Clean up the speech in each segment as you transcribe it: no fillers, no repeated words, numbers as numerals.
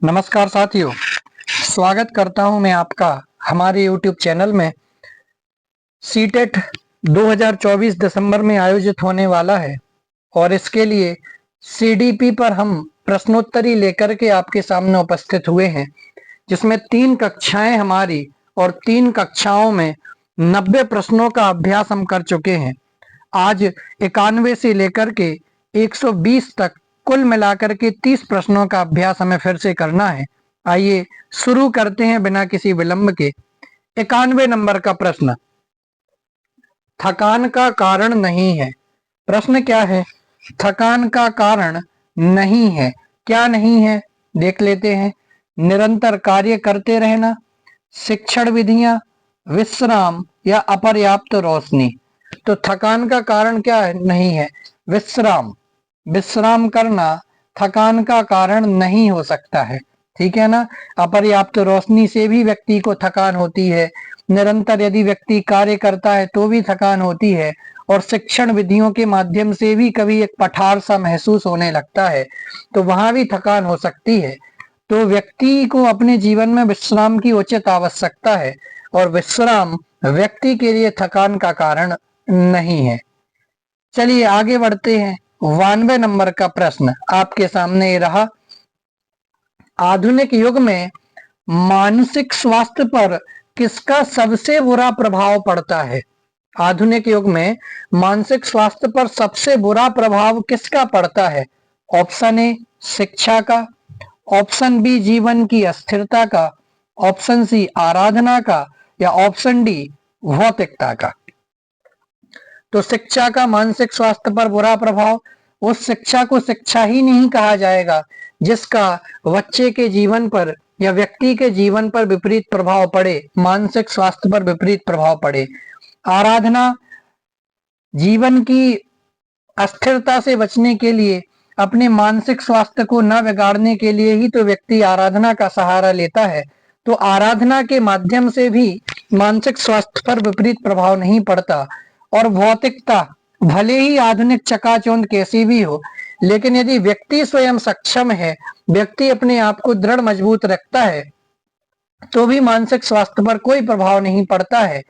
नमस्कार साथियों, स्वागत करता हूं मैं आपका हमारे YouTube चैनल में। सीटेट 2024 दिसंबर में आयोजित होने वाला है और इसके लिए CDP पर हम प्रश्नोत्तरी लेकर के आपके सामने उपस्थित हुए हैं, जिसमें 3 कक्षाएं हमारी और 3 कक्षाओं में 90 प्रश्नों का अभ्यास हम कर चुके हैं। आज 91 से लेकर के 120 तक कुल मिलाकर के 30 प्रश्नों का अभ्यास हमें फिर से करना है। आइए शुरू करते हैं बिना किसी विलंब के। 91 नंबर का प्रश्न, थकान का कारण नहीं है। प्रश्न क्या है? थकान का कारण नहीं है। क्या नहीं है देख लेते हैं। निरंतर कार्य करते रहना, शिक्षण विधियां, विश्राम या अपर्याप्त रोशनी। तो थकान का कारण क्या है? नहीं है, विश्राम। विश्राम करना थकान का कारण नहीं हो सकता है, ठीक है ना। अपर्याप्त रोशनी से भी व्यक्ति को थकान होती है, निरंतर यदि व्यक्ति कार्य करता है तो भी थकान होती है, और शिक्षण विधियों के माध्यम से भी कभी एक पठार सा महसूस होने लगता है, तो वहां भी थकान हो सकती है। तो व्यक्ति को अपने जीवन में विश्राम की उचित आवश्यकता है और विश्राम व्यक्ति के लिए थकान का कारण नहीं है। चलिए आगे बढ़ते हैं। 92 नंबर का प्रश्न आपके सामने रहा। आधुनिक युग में मानसिक स्वास्थ्य पर किसका सबसे बुरा प्रभाव पड़ता है? आधुनिक युग में मानसिक स्वास्थ्य पर सबसे बुरा प्रभाव किसका पड़ता है? ऑप्शन ए शिक्षा का, ऑप्शन बी जीवन की अस्थिरता का, ऑप्शन सी आराधना का, या ऑप्शन डी भौतिकता का। तो शिक्षा का मानसिक स्वास्थ्य पर बुरा प्रभाव, उस शिक्षा को शिक्षा ही नहीं कहा जाएगा जिसका बच्चे के जीवन पर या व्यक्ति के जीवन पर विपरीत प्रभाव पड़े, मानसिक स्वास्थ्य पर विपरीत प्रभाव पड़े। आराधना, जीवन की अस्थिरता से बचने के लिए, अपने मानसिक स्वास्थ्य को न बिगाड़ने के लिए ही तो व्यक्ति आराधना का सहारा लेता है। तो आराधना के माध्यम से भी मानसिक स्वास्थ्य पर विपरीत प्रभाव नहीं पड़ता। और भौतिकता, भले ही आधुनिक चकाचौंध कैसी भी हो, लेकिन यदि व्यक्ति स्वयं सक्षम है, व्यक्ति अपने आप को दृढ़ मजबूत रखता है, तो भी मानसिक स्वास्थ्य पर कोई प्रभाव नहीं पड़ता है।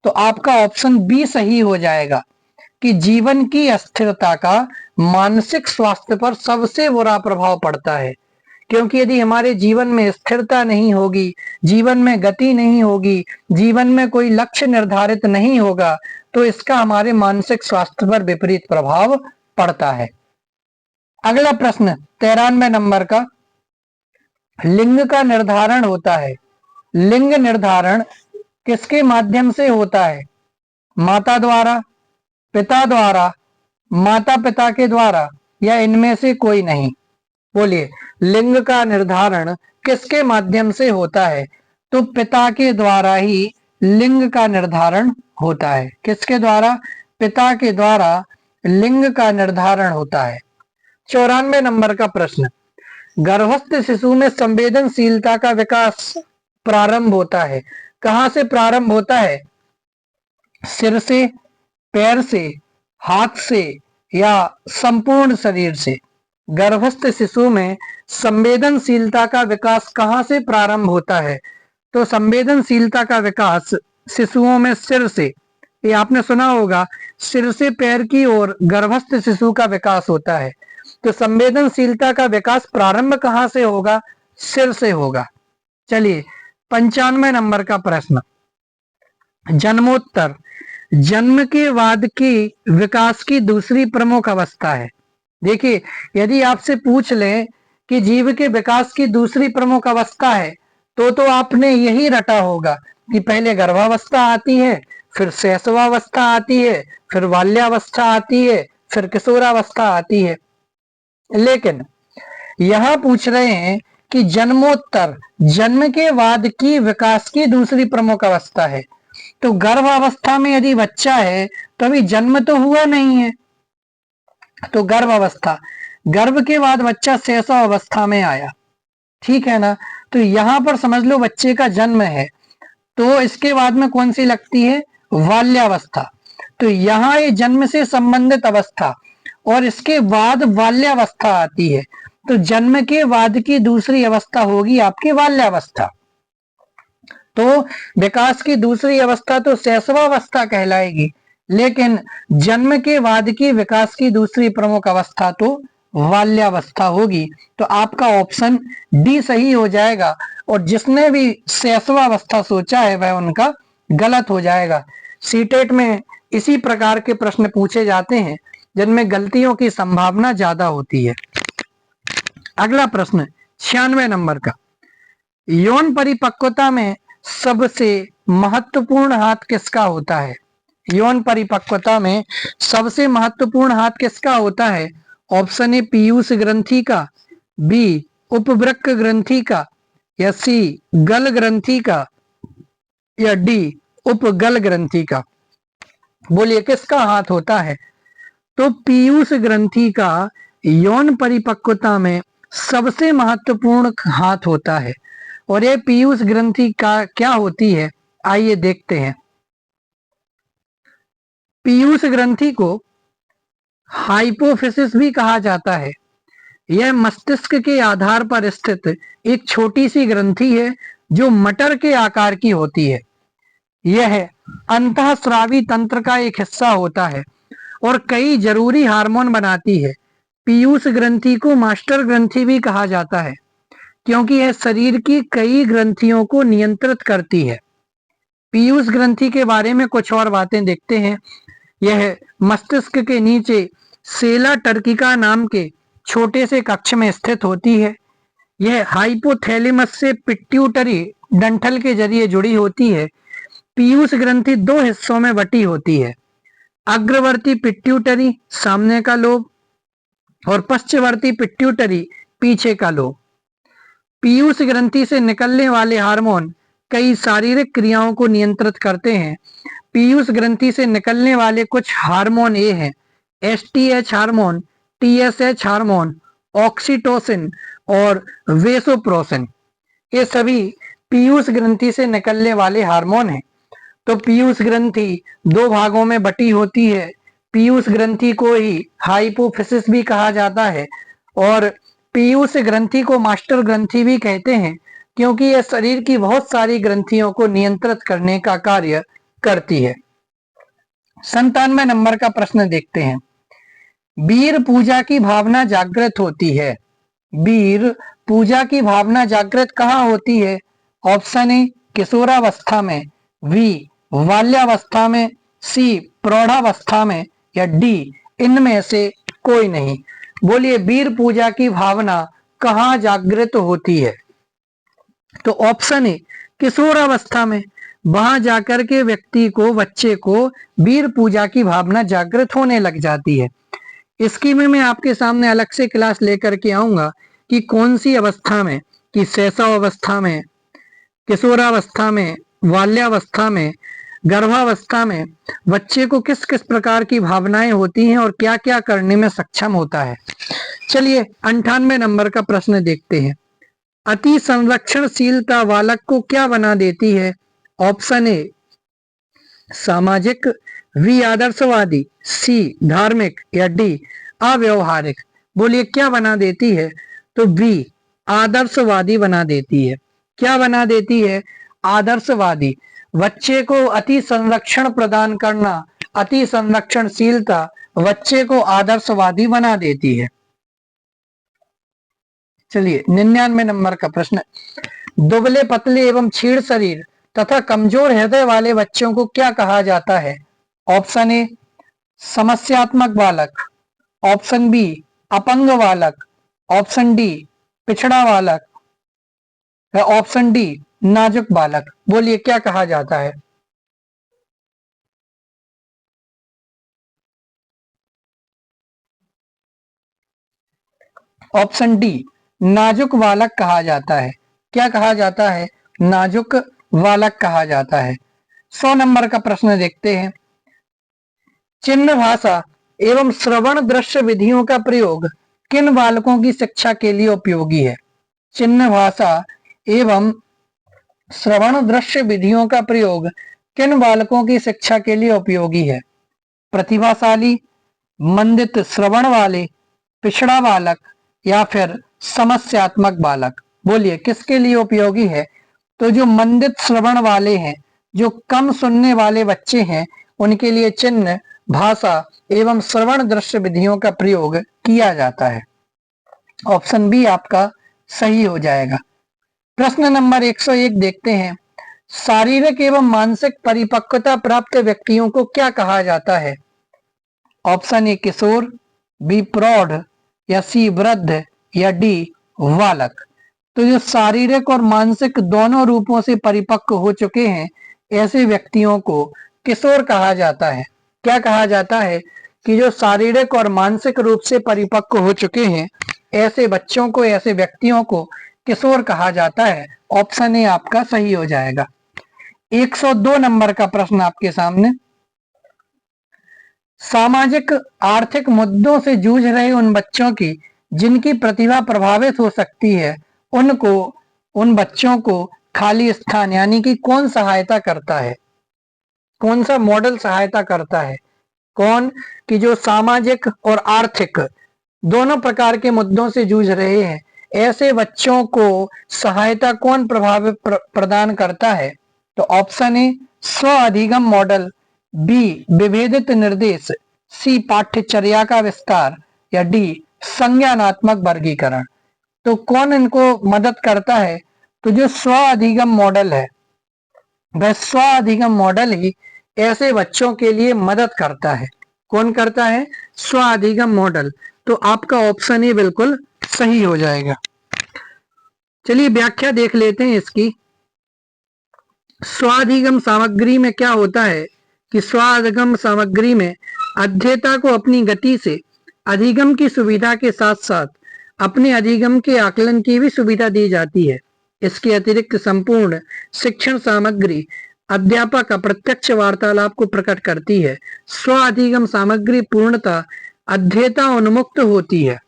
तो आपका ऑप्शन बी सही हो जाएगा कि जीवन की अस्थिरता का मानसिक स्वास्थ्य पर सबसे बुरा प्रभाव पड़ता है। क्योंकि यदि हमारे जीवन में स्थिरता नहीं होगी, जीवन में गति नहीं होगी, जीवन में कोई लक्ष्य निर्धारित नहीं होगा, तो इसका हमारे मानसिक स्वास्थ्य पर विपरीत प्रभाव पड़ता है। अगला प्रश्न 93 नंबर का, लिंग का निर्धारण होता है। लिंग निर्धारण किसके माध्यम से होता है? माता द्वारा, पिता द्वारा, माता पिता के द्वारा, या इनमें से कोई नहीं? बोलिए, लिंग का निर्धारण किसके माध्यम से होता है? तो पिता के द्वारा ही लिंग का निर्धारण होता है। किसके द्वारा? पिता के द्वारा लिंग का निर्धारण होता है। 94 नंबर का प्रश्न, गर्भस्थ शिशु में संवेदनशीलता का विकास प्रारंभ होता है। कहां से प्रारंभ होता है? सिर से, पैर से, हाथ से, या संपूर्ण शरीर से? गर्भस्थ शिशु में संवेदनशीलता का विकास कहां से प्रारंभ होता है? तो संवेदनशीलता का विकास शिशुओं में सिर से, ये आपने सुना होगा, सिर से पैर की ओर गर्भस्थ शिशु का विकास होता है। तो संवेदनशीलता का विकास प्रारंभ कहां से होगा? सिर से होगा। चलिए 95 नंबर का प्रश्न, जन्मोत्तर, जन्म के बाद की विकास की दूसरी प्रमुख अवस्था है। देखिए, यदि आपसे पूछ लें कि जीव के विकास की दूसरी प्रमुख अवस्था है, तो आपने यही रटा होगा कि पहले गर्भावस्था आती है, फिर शैशवावस्था आती है, फिर बाल्यावस्था आती है, फिर किशोरावस्था आती है। लेकिन यहां पूछ रहे हैं कि जन्मोत्तर, जन्म के बाद की विकास की दूसरी प्रमुख अवस्था है। तो गर्भ अवस्था में यदि बच्चा है तो अभी जन्म तो हुआ नहीं है, तो गर्भ अवस्था, गर्भ के बाद बच्चा शैशव अवस्था में आया, ठीक है ना। तो यहां पर समझ लो बच्चे का जन्म है, तो इसके बाद में कौन सी लगती है? बाल्यावस्था। तो यहाँ ये जन्म से संबंधित अवस्था और इसके बाद बाल्यावस्था आती है। तो जन्म के बाद की दूसरी अवस्था होगी आपकी बाल्यावस्था। तो विकास की दूसरी अवस्था तो शैशवावस्था कहलाएगी, लेकिन जन्म के बाद की विकास की दूसरी प्रमुख अवस्था तो बाल्यावस्था होगी। तो आपका ऑप्शन डी सही हो जाएगा, और जिसने भी शैशवावस्था सोचा है वह उनका गलत हो जाएगा। सीटेट में इसी प्रकार के प्रश्न पूछे जाते हैं जिनमें गलतियों की संभावना ज्यादा होती है। अगला प्रश्न 96 नंबर का, यौन परिपक्वता में सबसे महत्वपूर्ण हाथ किसका होता है? यौन परिपक्वता में सबसे महत्वपूर्ण हाथ किसका होता है? ऑप्शन ए पीयूष ग्रंथि का, बी उपवृक्क ग्रंथि का, या सी गल ग्रंथि का, या डी उपगल ग्रंथि का। बोलिए किसका हाथ होता है? तो पीयूष ग्रंथि का यौन परिपक्वता में सबसे महत्वपूर्ण हाथ होता है। और ये पीयूष ग्रंथि का क्या होती है, आइए देखते हैं। पीयूष ग्रंथि को हाइपोफिसिस भी कहा जाता है। यह मस्तिष्क के आधार पर स्थित एक छोटी सी ग्रंथि है जो मटर के आकार की होती है। यह अंतःस्रावी तंत्र का एक हिस्सा होता है और कई जरूरी हार्मोन बनाती है। पीयूष ग्रंथि को मास्टर ग्रंथि भी कहा जाता है क्योंकि यह शरीर की कई ग्रंथियों को नियंत्रित करती है। पीयूष ग्रंथि के बारे में कुछ और बातें देखते हैं। यह मस्तिष्क के नीचे सेला टर्किका नाम के छोटे से कक्ष में स्थित होती है। यह हाइपोथैलेमस से पिट्यूटरी डंठल के जरिए जुड़ी होती है। पीयूष ग्रंथि दो हिस्सों में बटी होती है, अग्रवर्ती पिट्यूटरी सामने का लोब और पश्चवर्ती पिट्यूटरी पीछे का लोब। पीयूष ग्रंथि से निकलने वाले हार्मोन कई शारीरिक क्रियाओं को नियंत्रित करते हैं। पीयूष ग्रंथि से निकलने वाले कुछ हार्मोन ये हैं: STH hormone, TSH hormone, oxytocin और वेसोप्रोसिन। ये सभी पीयूष ग्रंथि से निकलने वाले हार्मोन हैं। तो पीयूष ग्रंथि दो भागों में बटी होती है। पीयूष ग्रंथि को ही हाइपोफिसिस भी कहा जाता है और पीयूष ग्रंथि को मास्टर ग्रंथि भी कहते हैं क्योंकि यह शरीर की बहुत सारी ग्रंथियों को नियंत्रित करने का कार्य करती है। 97 नंबर का प्रश्न देखते हैं। वीर पूजा की भावना जागृत होती है। वीर पूजा की भावना जागृत कहाँ होती है? ऑप्शन ए किशोरावस्था में, बी बाल्यावस्था में, सी प्रौढ़ावस्था में, या डी इनमें से कोई नहीं। बोलिए वीर पूजा की भावना कहाँ जागृत होती है? तो ऑप्शन ए किशोरावस्था में। वहां जाकर के व्यक्ति को, बच्चे को वीर पूजा की भावना जागृत होने लग जाती है। इसकी मैं आपके सामने अलग से क्लास लेकर के आऊंगा कि कौन सी अवस्था में, कि शैशवावस्था में, किशोरावस्था में, बाल्यावस्था में, गर्भावस्था में बच्चे को किस किस प्रकार की भावनाएं होती हैं और क्या क्या करने में सक्षम होता है। चलिए 98 नंबर का प्रश्न देखते हैं। अति संरक्षणशीलता बालक को क्या बना देती है? ऑप्शन ए सामाजिक, बी आदर्शवादी, सी धार्मिक, या डी अव्यवहारिक। बोलिए क्या बना देती है? तो बी आदर्शवादी बना देती है। क्या बना देती है? आदर्शवादी। बच्चे को अति संरक्षण प्रदान करना, अति संरक्षणशीलता बच्चे को आदर्शवादी बना देती है। चलिए 99 नंबर का प्रश्न। दुबले पतले एवं क्षीण शरीर तथा कमजोर हृदय वाले बच्चों को क्या कहा जाता है? ऑप्शन ए समस्यात्मक बालक, ऑप्शन बी अपंग बालक, ऑप्शन डी पिछड़ा बालक, ऑप्शन डी नाजुक बालक। बोलिए क्या कहा जाता है? ऑप्शन डी नाजुक बालक कहा जाता है। क्या कहा जाता है? नाजुक बालक कहा जाता है। 100 नंबर का प्रश्न देखते हैं। चिन्ह भाषा एवं श्रवण दृश्य विधियों का प्रयोग किन बालकों की शिक्षा के लिए उपयोगी है? चिन्ह भाषा एवं श्रवण दृश्य विधियों का प्रयोग किन बालकों की शिक्षा के लिए उपयोगी है? प्रतिभाशाली, मंदित श्रवण वाले, पिछड़ा बालक, या फिर समस्यात्मक बालक। बोलिए किसके लिए उपयोगी है? तो जो मंदित श्रवण वाले हैं, जो कम सुनने वाले बच्चे हैं, उनके लिए चिन्ह, भाषा एवं श्रवण दृश्य विधियों का प्रयोग किया जाता है। ऑप्शन बी आपका सही हो जाएगा। प्रश्न नंबर 101 देखते हैं। शारीरिक एवं मानसिक परिपक्वता प्राप्त व्यक्तियों को क्या कहा जाता है? ऑप्शन ए किशोर, बी प्रौढ़, या सी वृद्ध, या डी बालक। तो जो शारीरिक और मानसिक दोनों रूपों से परिपक्व हो चुके हैं, ऐसे व्यक्तियों को किशोर कहा जाता है। क्या कहा जाता है? कि जो शारीरिक और मानसिक रूप से परिपक्व हो चुके हैं, ऐसे बच्चों को, ऐसे व्यक्तियों को किशोर कहा जाता है। ऑप्शन ए आपका सही हो जाएगा। 102 नंबर का प्रश्न आपके सामने। सामाजिक आर्थिक मुद्दों से जूझ रहे उन बच्चों की जिनकी प्रतिभा प्रभावित हो सकती है, उन बच्चों को खाली स्थान यानी कि कौन सहायता करता है? कौन सा मॉडल सहायता करता है? कौन? कि जो सामाजिक और आर्थिक दोनों प्रकार के मुद्दों से जूझ रहे हैं, ऐसे बच्चों को सहायता कौन प्रदान करता है? तो ऑप्शन ए स्व अधिगम मॉडल, बी विभेदित निर्देश, सी पाठ्यचर्या का विस्तार, या डी संज्ञानात्मक वर्गीकरण। तो कौन इनको मदद करता है? तो जो स्व अधिगम मॉडल है, वह स्व अधिगम मॉडल ही ऐसे बच्चों के लिए मदद करता है। कौन करता है? स्व अधिगम मॉडल। तो आपका ऑप्शन ए बिल्कुल सही हो जाएगा। चलिए व्याख्या देख लेते हैं इसकी। स्वाधिगम सामग्री में क्या होता है कि स्वाधिगम सामग्री में अध्येता को अपनी गति से अधिगम की सुविधा के साथ साथ अपने अधिगम के आकलन की भी सुविधा दी जाती है। इसके अतिरिक्त संपूर्ण शिक्षण सामग्री अध्यापक अप्रत्यक्ष वार्तालाप को प्रकट करती है। स्व अधिगम सामग्री पूर्णतः अध्येता उन्मुक्त होती है,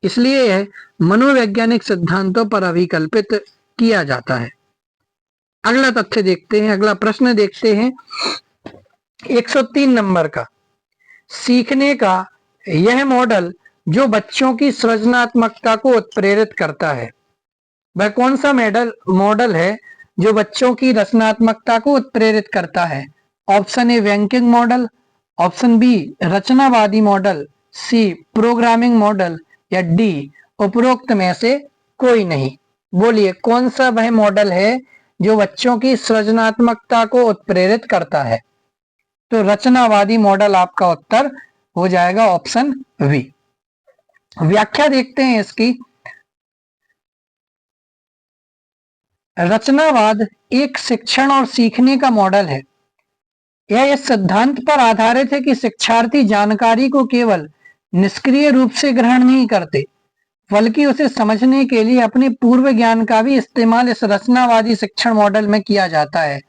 इसलिए यह मनोवैज्ञानिक सिद्धांतों पर अभिकल्पित किया जाता है। अगला तथ्य देखते हैं, अगला प्रश्न देखते हैं 103 नंबर का। सीखने का यह मॉडल जो बच्चों की सृजनात्मकता को उत्प्रेरित करता है, वह कौन सा मॉडल है जो बच्चों की रचनात्मकता को उत्प्रेरित करता है? Option A ranking model, option B रचनावादी मॉडल, सी प्रोग्रामिंग मॉडल, या डी उपरोक्त में से कोई नहीं। बोलिए कौन सा वह मॉडल है जो बच्चों की सृजनात्मकता को उत्प्रेरित करता है? तो रचनावादी मॉडल आपका उत्तर हो जाएगा, ऑप्शन वी। व्याख्या देखते हैं इसकी। रचनावाद एक शिक्षण और सीखने का मॉडल है। यह इस सिद्धांत पर आधारित है कि शिक्षार्थी जानकारी को केवल निष्क्रिय रूप से ग्रहण नहीं करते, बल्कि उसे समझने के लिए अपने पूर्व ज्ञान का भी इस्तेमाल इस रचनावादी शिक्षण मॉडल में किया जाता है,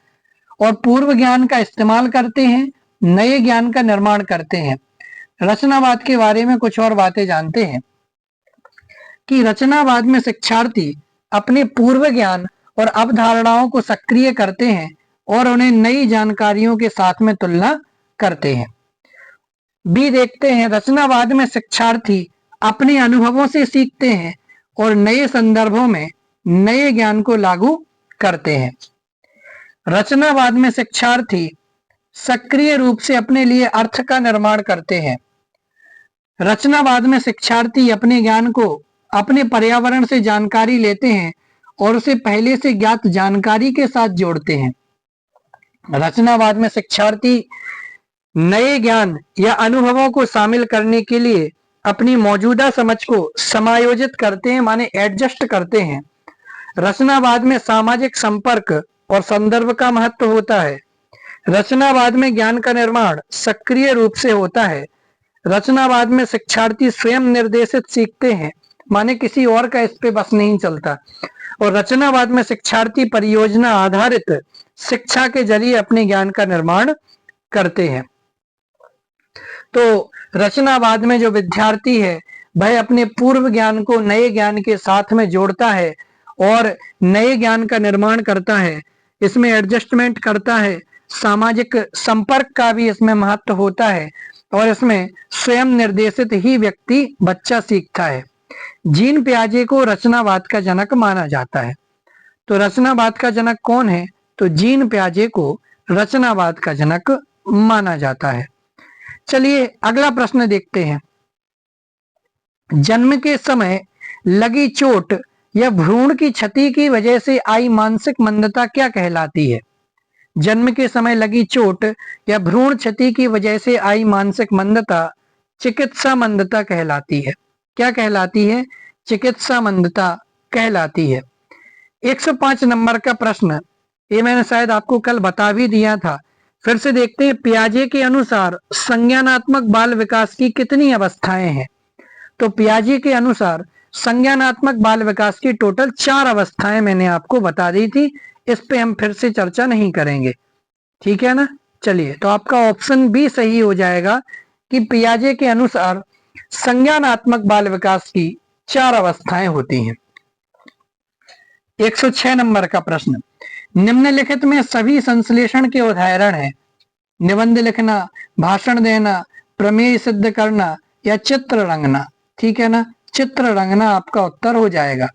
और पूर्व ज्ञान का इस्तेमाल करते हैं, नए ज्ञान का निर्माण करते हैं। रचनावाद के बारे में कुछ और बातें जानते हैं कि रचनावाद में शिक्षार्थी अपने पूर्व ज्ञान और अवधारणाओं को सक्रिय करते हैं और उन्हें नई जानकारियों के साथ में तुलना करते हैं। बी देखते हैं, रचनावाद में शिक्षार्थी अपने अनुभवों से सीखते हैं और नए संदर्भों में नए ज्ञान को लागू करते हैं। रचनावाद में शिक्षार्थी सक्रिय रूप से अपने लिए अर्थ का निर्माण करते हैं। रचनावाद में शिक्षार्थी अपने ज्ञान को अपने पर्यावरण से जानकारी लेते हैं और उसे पहले से ज्ञात जानकारी के साथ जोड़ते हैं। रचनावाद में शिक्षार्थी नए ज्ञान या अनुभवों को शामिल करने के लिए अपनी मौजूदा समझ को समायोजित करते हैं, माने एडजस्ट करते हैं। रचनावाद में सामाजिक संपर्क और संदर्भ का महत्व होता है। रचनावाद में ज्ञान का निर्माण सक्रिय रूप से होता है। रचनावाद में शिक्षार्थी स्वयं निर्देशित सीखते हैं, माने किसी और का इस पे बस नहीं चलता। और रचनावाद में शिक्षार्थी परियोजना आधारित शिक्षा के जरिए अपने ज्ञान का निर्माण करते हैं। तो रचनावाद में जो विद्यार्थी है वह अपने पूर्व ज्ञान को नए ज्ञान के साथ में जोड़ता है और नए ज्ञान का निर्माण करता है, इसमें एडजस्टमेंट करता है, सामाजिक संपर्क का भी इसमें महत्व होता है। और इसमें स्वयं निर्देशित ही व्यक्ति बच्चा सीखता है। जीन पियाजे को रचनावाद का जनक माना जाता है। तो रचनावाद का जनक कौन है? तो जीन पियाजे को रचनावाद का जनक माना जाता है। चलिए अगला प्रश्न देखते हैं। जन्म के समय लगी चोट या भ्रूण की क्षति की वजह से आई मानसिक मंदता क्या कहलाती है? जन्म के समय लगी चोट या भ्रूण क्षति की वजह से आई मानसिक मंदता चिकित्सा मंदता कहलाती है। क्या कहलाती है? चिकित्सा मंदता कहलाती है। 105 नंबर का प्रश्न, ये मैंने शायद आपको कल बता भी दिया था, फिर से देखते हैं। पियाजे के अनुसार संज्ञानात्मक बाल विकास की कितनी अवस्थाएं हैं? तो पियाजे के अनुसार संज्ञानात्मक बाल विकास की टोटल 4 अवस्थाएं मैंने आपको बता दी थी, इस पे हम फिर से चर्चा नहीं करेंगे, ठीक है ना। चलिए, तो आपका ऑप्शन बी सही हो जाएगा कि पियाजे के अनुसार संज्ञानात्मक बाल विकास की 4 अवस्थाएं होती हैं। 106 नंबर का प्रश्न, निम्नलिखित में सभी संश्लेषण के उदाहरण हैं। निबंध लिखना, भाषण देना, प्रमेय सिद्ध करना या चित्र रंगना। ठीक है ना, चित्र रंगना आपका उत्तर हो जाएगा।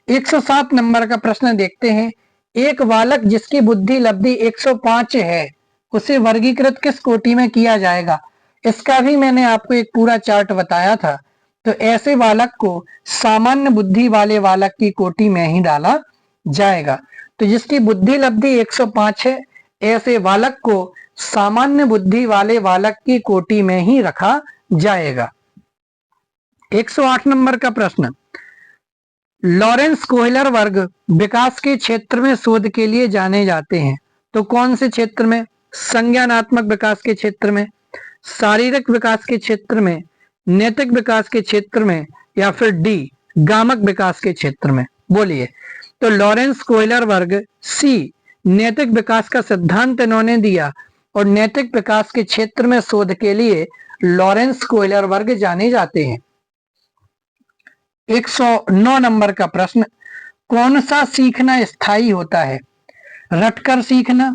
107 नंबर का प्रश्न देखते हैं। एक बालक जिसकी बुद्धि लब्धि 105 है, उसे वर्गीकृत किस कोटि में किया जाएगा? इसका भी मैंने आपको एक पूरा चार्ट बताया था। तो ऐसे बालक को सामान्य बुद्धि वाले बालक की कोटि में ही डाला जाएगा। तो जिसकी बुद्धि लब्धि 105 है, ऐसे बालक को सामान्य बुद्धि वाले बालक की कोटि में ही रखा जाएगा। 108 नंबर का प्रश्न, लॉरेंस कोहलर वर्ग विकास के क्षेत्र में शोध के लिए जाने जाते हैं। तो कौन से क्षेत्र में? संज्ञानात्मक विकास के क्षेत्र में, शारीरिक विकास के क्षेत्र में, नैतिक विकास के क्षेत्र में, या फिर डी गामक विकास के क्षेत्र में? बोलिए। तो लॉरेंस कोहलर वर्ग, सी नैतिक विकास का सिद्धांत इन्होंने दिया और नैतिक विकास के क्षेत्र में शोध के लिए लॉरेंस कोहलर वर्ग जाने जाते हैं। 109 नंबर का प्रश्न, कौन सा सीखना स्थायी होता है? रटकर सीखना,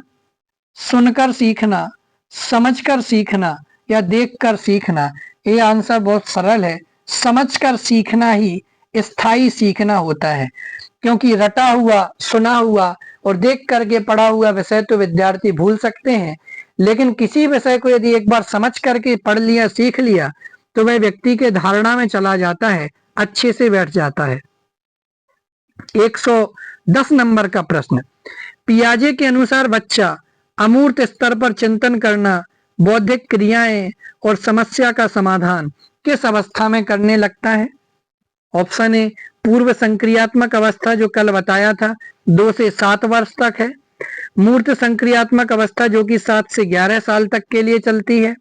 सुनकर सीखना, समझकर सीखना या देखकर सीखना? ये आंसर बहुत सरल है, समझकर सीखना ही स्थायी सीखना होता है। क्योंकि रटा हुआ, सुना हुआ और देख करके पढ़ा हुआ विषय तो विद्यार्थी भूल सकते हैं, लेकिन किसी विषय को यदि एक बार समझ करके पढ़ लिया, सीख लिया, तो वह व्यक्ति के धारणा में चला जाता है, अच्छे से बैठ जाता है। 110 नंबर का प्रश्न, पियाजे के अनुसार बच्चा अमूर्त स्तर पर चिंतन करना, बौद्धिक क्रियाएं और समस्या का समाधान किस अवस्था में करने लगता है? ऑप्शन ए पूर्व संक्रियात्मक अवस्था, जो कल बताया था, 2 से 7 वर्ष तक है। मूर्त संक्रियात्मक अवस्था, जो कि 7 से 11 साल तक के लिए चलती है।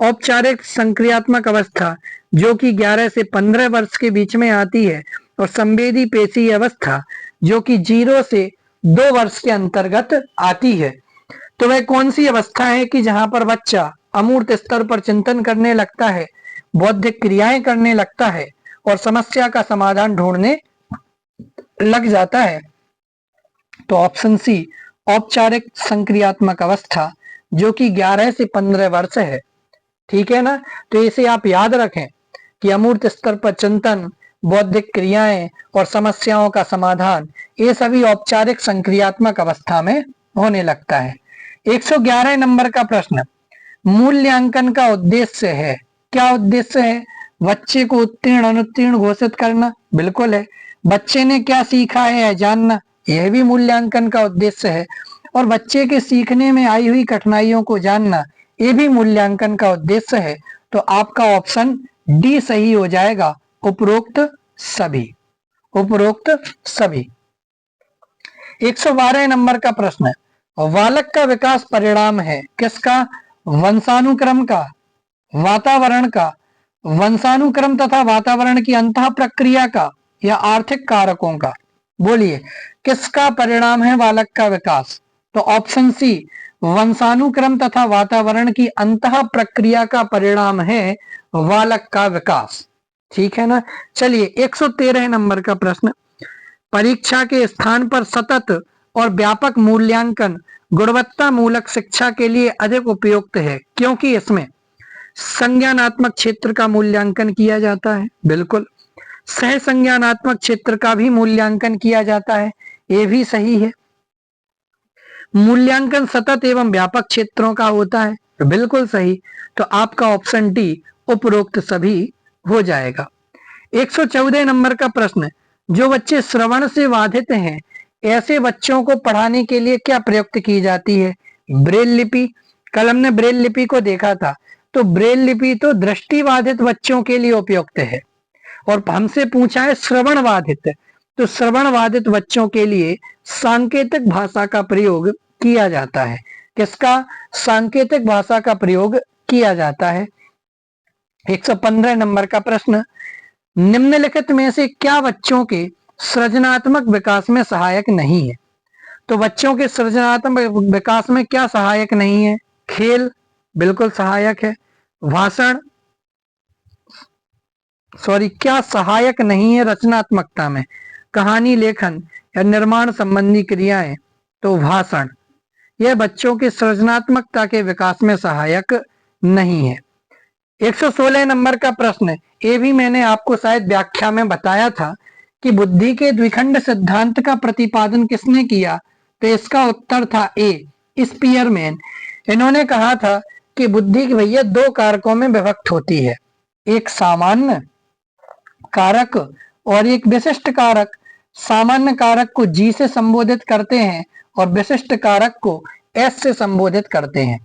औपचारिक संक्रियात्मक अवस्था, जो कि 11 से 15 वर्ष के बीच में आती है। और संवेदी पेशी अवस्था, जो कि 0 से 2 वर्ष के अंतर्गत आती है। तो वह कौन सी अवस्था है कि जहां पर बच्चा अमूर्त स्तर पर चिंतन करने लगता है, बौद्धिक क्रियाएं करने लगता है और समस्या का समाधान ढूंढने लग जाता है? तो ऑप्शन सी औपचारिक संक्रियात्मक अवस्था, जो कि 11 से 15 वर्ष है। ठीक है ना, तो इसे आप याद रखें कि अमूर्त स्तर पर चिंतन, बौद्धिक क्रियाएं और समस्याओं का समाधान, ये सभी औपचारिक संक्रियात्मक अवस्था में होने लगता है। 111 नंबर का प्रश्न, मूल्यांकन का उद्देश्य है। क्या उद्देश्य है? बच्चे को उत्तीर्ण अनुत्तीर्ण घोषित करना, बिल्कुल है। बच्चे ने क्या सीखा है जानना, यह भी मूल्यांकन का उद्देश्य है। और बच्चे के सीखने में आई हुई कठिनाइयों को जानना, ये भी मूल्यांकन का उद्देश्य है। तो आपका ऑप्शन डी सही हो जाएगा, उपरोक्त सभी। उपरोक्त सभी। 112 नंबर का प्रश्न, बालक का विकास परिणाम है किसका? वंशानुक्रम का, वातावरण का, वंशानुक्रम तथा वातावरण की अंतः प्रक्रिया का, या आर्थिक कारकों का? बोलिए, किसका परिणाम है बालक का विकास? तो ऑप्शन सी वंशानुक्रम तथा वातावरण की अंतः प्रक्रिया का परिणाम है बालक का विकास। ठीक है ना। चलिए 113 नंबर का प्रश्न, परीक्षा के स्थान पर सतत और व्यापक मूल्यांकन गुणवत्ता मूलक शिक्षा के लिए अधिक उपयुक्त है, क्योंकि इसमें संज्ञानात्मक क्षेत्र का मूल्यांकन किया जाता है, बिल्कुल। सह संज्ञानात्मक क्षेत्र का भी मूल्यांकन किया जाता है, ये भी सही है। मूल्यांकन सतत एवं व्यापक क्षेत्रों का होता है, तो बिल्कुल सही। तो आपका ऑप्शन डी उपरोक्त सभी हो जाएगा। 114 नंबर का प्रश्न, जो बच्चे श्रवण से बाधित हैं ऐसे बच्चों को पढ़ाने के लिए क्या प्रयुक्त की जाती है? ब्रेल लिपि। कल हमने ब्रेल लिपि को देखा था, तो ब्रेल लिपि तो दृष्टिबाधित बच्चों के लिए उपयुक्त है, और हमसे पूछा है श्रवण बाधित, तो श्रवण बाधित बच्चों के लिए सांकेतिक भाषा का प्रयोग किया जाता है। किसका? सांकेतिक भाषा का प्रयोग किया जाता है। 115 नंबर का प्रश्न, निम्नलिखित में से क्या बच्चों के सृजनात्मक विकास में सहायक नहीं है? तो बच्चों के सृजनात्मक विकास में क्या सहायक नहीं है? खेल बिल्कुल सहायक है। भाषण क्या सहायक नहीं है रचनात्मकता में? कहानी लेखन या निर्माण संबंधी क्रियाएं, तो भाषण, यह बच्चों के सृजनात्मकता के विकास में सहायक नहीं है। 116 नंबर का प्रश्न, ये भी मैंने आपको शायद व्याख्या में बताया था कि बुद्धि के द्विखंड सिद्धांत का प्रतिपादन किसने किया? तो इसका उत्तर था ए, स्पीयरमैन। इन्होंने कहा था कि बुद्धि भैया दो कारकों में विभक्त होती है, एक सामान्य कारक और एक विशिष्ट कारक। सामान्य कारक को जी से संबोधित करते हैं और विशिष्ट कारक को एस से संबोधित करते हैं।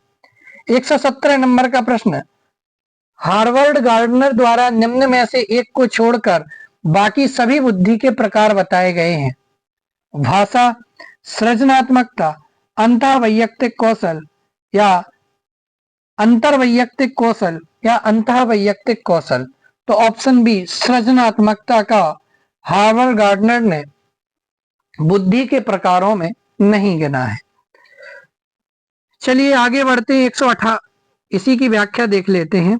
117 नंबर का प्रश्न, हार्वर्ड गार्डनर द्वारा निम्न में से एक को छोड़कर बाकी सभी बुद्धि के प्रकार बताए गए हैं। भाषा, सृजनात्मकता, अंतःवैयक्तिक कौशल या अंतर्वैयक्तिक कौशल या अंतःवैयक्तिक कौशल। तो ऑप्शन बी सृजनात्मकता का हार्वर्ड गार्डनर ने बुद्धि के प्रकारों में नहीं गिना है। चलिए आगे बढ़ते हैं। 118 इसी की व्याख्या देख लेते हैं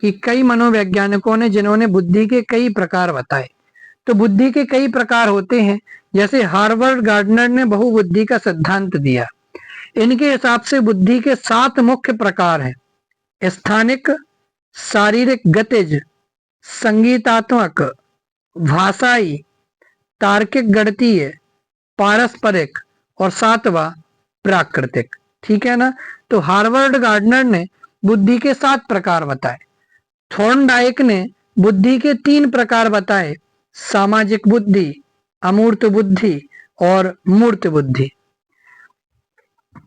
कि कई मनोवैज्ञानिकों ने जिन्होंने बुद्धि के कई प्रकार बताए, तो बुद्धि के कई प्रकार होते हैं। जैसे हार्वर्ड गार्डनर ने बहुबुद्धि का सिद्धांत दिया। इनके हिसाब से बुद्धि के 7 मुख्य प्रकार हैं: स्थानिक, शारीरिक गतिज, संगीतात्मक, भाषाई, तार्किक गणितीय, पारस्परिक और 7वां प्राकृतिक। ठीक है ना? तो हार्वर्ड गार्डनर ने बुद्धि के 7 प्रकार बताए। थॉर्नडाइक ने बुद्धि के 3 प्रकार बताए: सामाजिक बुद्धि, अमूर्त बुद्धि और मूर्त बुद्धि।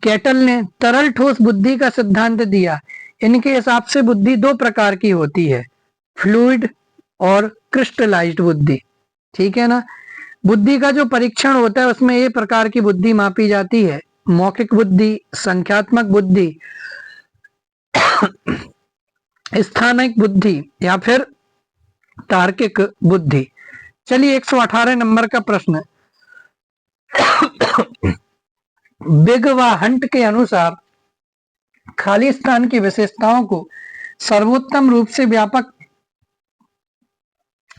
कैटल ने तरल ठोस बुद्धि का सिद्धांत दिया। इनके हिसाब से बुद्धि 2 प्रकार की होती है, फ्लूइड और क्रिस्टलाइज्ड बुद्धि। ठीक है ना? बुद्धि का जो परीक्षण होता है उसमें ये प्रकार की बुद्धि मापी जाती है: मौखिक बुद्धि, संख्यात्मक बुद्धि, स्थानिक बुद्धि या फिर तार्किक बुद्धि। चलिए 118 नंबर का प्रश्न, बिग व हंट के अनुसार खाली स्थान की विशेषताओं को सर्वोत्तम रूप से व्यापक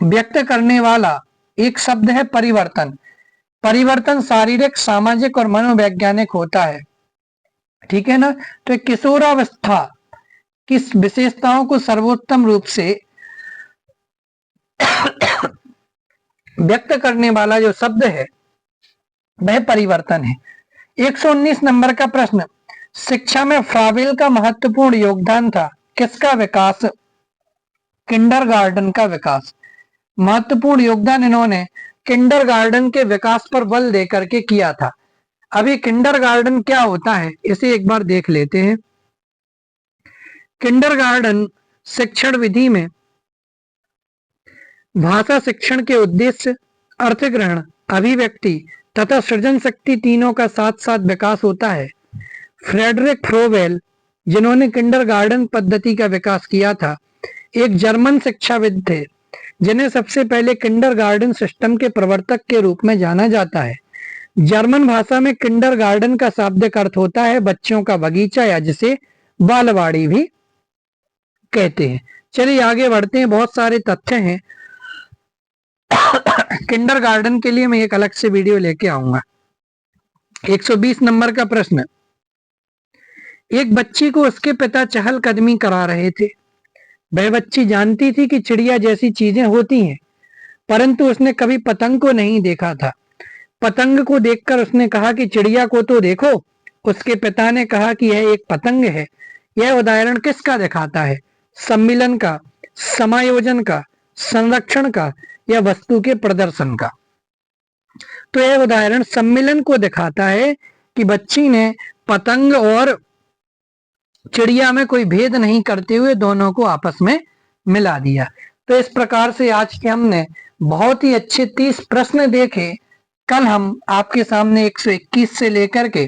व्यक्त करने वाला एक शब्द है परिवर्तन। परिवर्तन शारीरिक, सामाजिक और मनोवैज्ञानिक होता है। ठीक है ना? तो किशोरावस्था की विशेषताओं को सर्वोत्तम रूप से व्यक्त करने वाला जो शब्द है वह परिवर्तन है। 119 नंबर का प्रश्न, शिक्षा में फ्रावेल का महत्वपूर्ण योगदान था। किसका विकास? किंडरगार्टन का विकास। महत्वपूर्ण योगदान इन्होंने किंडरगार्टन के विकास पर बल देकर के किया था। अभी किंडरगार्टन क्या होता है इसे एक बार देख लेते हैं। किंडरगार्टन शिक्षण विधि में भाषा शिक्षण के उद्देश्य, अर्थग्रहण, अभिव्यक्ति तथा सृजन शक्ति तीनों का साथ साथ विकास होता है। फ्रेडरिक फ्रोवेल, जिन्होंने किंडरगार्टन पद्धति का विकास किया था, एक जर्मन शिक्षाविद थे जिन्हें सबसे पहले किंडरगार्टन सिस्टम के प्रवर्तक के रूप में जाना जाता है। जर्मन भाषा में किंडरगार्टन का शाब्दिक अर्थ होता है बच्चों का बगीचा, या जिसे बालवाड़ी भी कहते हैं। चलिए आगे बढ़ते हैं, बहुत सारे तथ्य हैं। किंडरगार्टन के लिए मैं एक अलग से वीडियो लेके आऊंगा। 120 नंबर का प्रश्न, एक बच्ची को उसके पिता चहलकदमी करा रहे थे। वह बच्ची जानती थी कि चिड़िया जैसी चीजें होती हैं, परंतु उसने कभी पतंग को नहीं देखा था। पतंग को देखकर उसने कहा कि चिड़िया को तो देखो। उसके पिता ने कहा कि यह एक पतंग है। यह उदाहरण किसका दिखाता है? सम्मिलन का, समायोजन का, संरक्षण का या वस्तु के प्रदर्शन का? तो यह उदाहरण सम्मिलन को दिखाता है कि बच्ची ने पतंग और चिड़िया में कोई भेद नहीं करते हुए दोनों को आपस में मिला दिया। तो इस प्रकार से आज के हमने बहुत ही अच्छे 30 प्रश्न देखे। कल हम आपके सामने 121 से लेकर के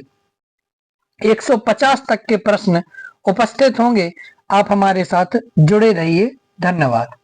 150 तक के प्रश्न उपस्थित होंगे। आप हमारे साथ जुड़े रहिए। धन्यवाद।